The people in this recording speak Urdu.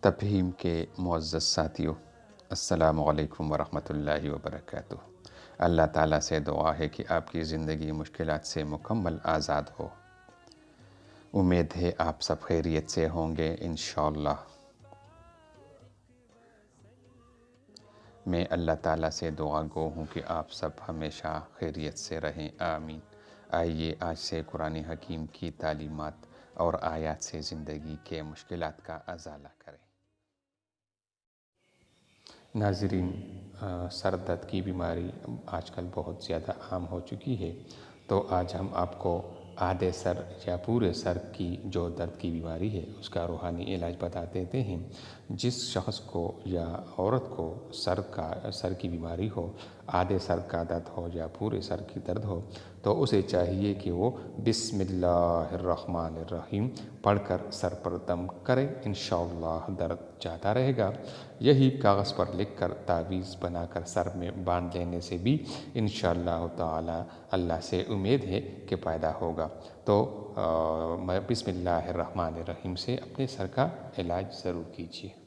تفہیم کے معزز ساتھیوں، السلام علیکم ورحمۃ اللہ وبرکاتہ۔ اللہ تعالیٰ سے دعا ہے کہ آپ کی زندگی مشکلات سے مکمل آزاد ہو۔ امید ہے آپ سب خیریت سے ہوں گے انشاءاللہ۔ میں اللہ تعالیٰ سے دعا گو ہوں کہ آپ سب ہمیشہ خیریت سے رہیں، آمین۔ آئیے آج سے قرآن حکیم کی تعلیمات اور آیات سے زندگی کے مشکلات کا ازالہ کریں۔ ناظرین، سر درد کی بیماری آج کل بہت زیادہ عام ہو چکی ہے، تو آج ہم آپ کو آدھے سر یا پورے سر کی جو درد کی بیماری ہے اس کا روحانی علاج بتا دیتے ہیں۔ جس شخص کو یا عورت کو سر کی بیماری ہو، آدھے سر کا درد ہو یا پورے سر کی درد ہو، تو اسے چاہیے کہ وہ بسم اللہ الرحمن الرحیم پڑھ کر سر پر دم کرے، انشاءاللہ درد جاتا رہے گا۔ یہی کاغذ پر لکھ کر تعویذ بنا کر سر میں باندھ لینے سے بھی انشاءاللہ تعالی اللہ سے امید ہے کہ پیدا ہوگا۔ تو بسم اللہ الرحمن الرحیم سے اپنے سر کا علاج ضرور کیجئے۔